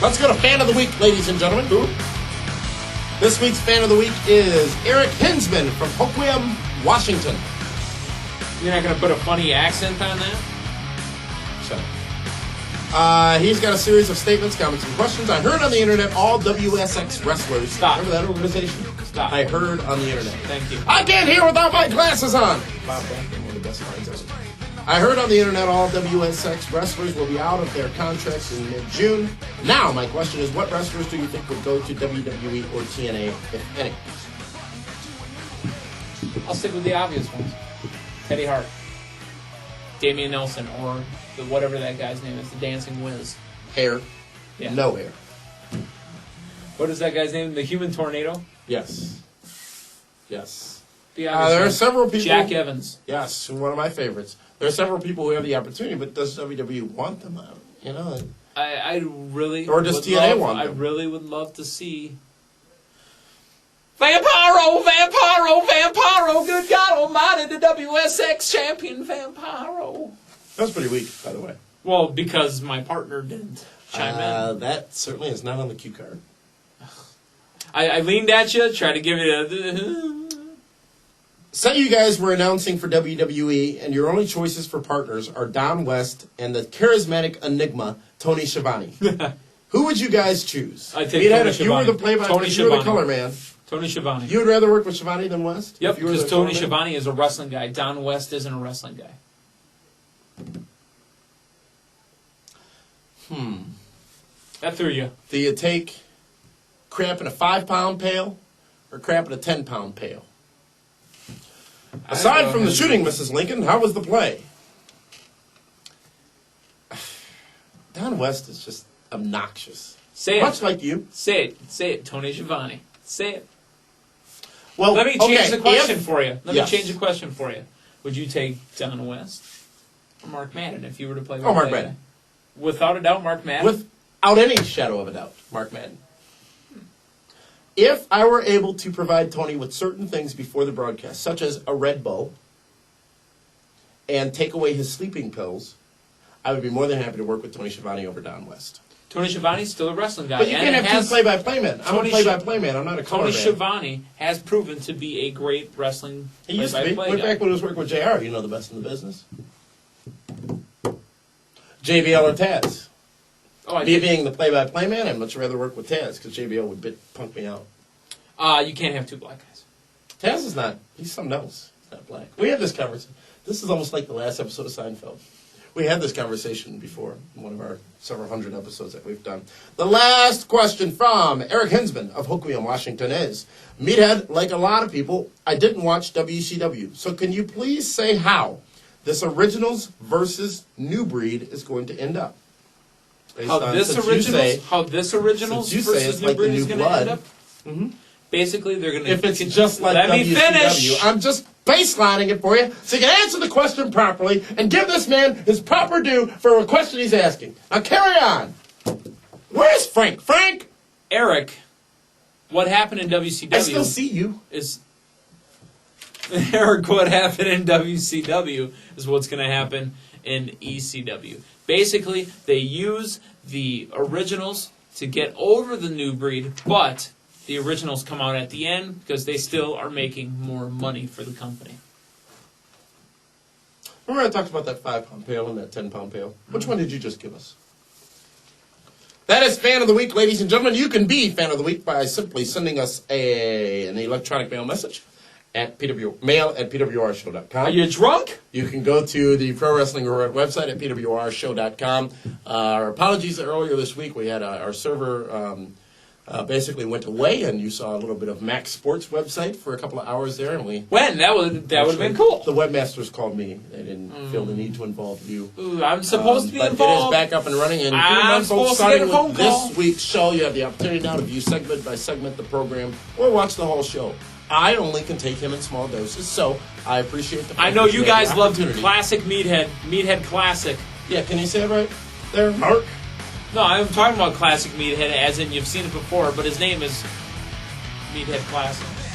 Let's go to Fan of the Week, ladies and gentlemen. Who? This week's Fan of the Week is Eric Hinsman from Hoquiam, Washington. You're not going to put a funny accent on that? Shut up. He's got a series of statements, comments, and questions. I heard on the internet all WSX wrestlers. Stop. Remember that organization? Stop. I heard on the internet. Thank you. I can't hear without my glasses on. Bob Backlund, one of the best lines ever. I heard on the internet all WSX wrestlers will be out of their contracts in mid-June. Now, my question is, what wrestlers do you think would go to WWE or TNA, if any? I'll stick with the obvious ones. Teddy Hart, Damian Nelson, or whatever that guy's name is, the Dancing Wiz. Hair. Yeah. No hair. What is that guy's name? The Human Tornado? Yes. Yes. The obvious there are one. several people. Jack Evans. Yes, one of my favorites. There are several people who have the opportunity, but does WWE want them out? You know? I really... Or does TNA want them? I really would love to see... Vampiro! Vampiro! Vampiro! Good God Almighty, the WSX champion, Vampiro! That was pretty weak, by the way. Well, because my partner didn't chime in. That certainly is not on the cue card. I leaned at you, tried to give you a... Say you guys were announcing for WWE, and your only choices for partners are Don West and the charismatic enigma, Tony Schiavone. Who would you guys choose? I'd take Tony if you were the play-by-play, if you were the color man. Tony Schiavone. You would rather work with Schiavone than West? Yep, because Tony Schiavone is a wrestling guy. Don West isn't a wrestling guy. That threw you. Do you take crap in a 5-pound pail or crap in a 10-pound pail? Aside from the shooting, Mrs. Lincoln, how was the play? Don West is just obnoxious. Say it. Much like you. Say it. Say it, Tony Schiavone. Say it. Well, let me change the question for you. Let me change the question for you. Would you take Don West or Mark Madden if you were to play? Mark Madden. Without a doubt, Mark Madden. Without any shadow of a doubt, Mark Madden. If I were able to provide Tony with certain things before the broadcast, such as a Red Bull, and take away his sleeping pills, I would be more than happy to work with Tony Schiavone over Don West. Tony Schiavone's still a wrestling guy. But you can't have two play-by-play men. I'm a play-by-play man. I'm not a color man. Tony Schiavone has proven to be a great wrestling play-by-play guy. He used to be. Way back when he was working with JR, you know, the best in the business. JBL or Taz? Me being the play-by-play man, I'd much rather work with Taz, because JBL would punk me out. You can't have two black guys. Taz is not. He's something else. He's not black. We had this conversation. This is almost like the last episode of Seinfeld. We had this conversation before in one of our several hundred episodes that we've done. The last question from Eric Hinsman of Hoquiam, Washington is, Meathead, like a lot of people, I didn't watch WCW. So can you please say how this Originals versus New Breed is going to end up? How this Originals versus New Breed is going to end up? Mm-hmm. Basically, they're going to... If it's just like Let WCW, me finish! I'm just baselining it for you so you can answer the question properly and give this man his proper due for a question he's asking. Now carry on. Where's Frank? Frank? Eric, what happened in WCW... I still see you. Eric, what happened in WCW is what's going to happen in ECW. Basically, they use the Originals to get over the New Breed, but... the Originals come out at the end because they still are making more money for the company. Remember I talked about that 5-pound pail and that 10-pound pail? Which one did you just give us? That is Fan of the Week, ladies and gentlemen. You can be Fan of the Week by simply sending us an electronic mail message at mail@pwrshow.com. Are you drunk? You can go to the Pro Wrestling Report website at pwrshow.com. Our apologies earlier this week. We had our server... basically went away, and you saw a little bit of Max Sports website for a couple of hours there, and we... When? That would have been cool. The webmasters called me. They didn't feel the need to involve you. Ooh, I'm supposed to be but involved. It is back up and running, and I'm supposed to get a phone call. This week's show, you have the opportunity now to view segment by segment the program, or watch the whole show. I only can take him in small doses, so I appreciate the fact I know that you have guys the love the opportunity. classic Meathead Classic. Yeah, can you say it right there, Mark? No, I'm talking about classic Meathead, as in you've seen it before, but his name is Meathead Classic.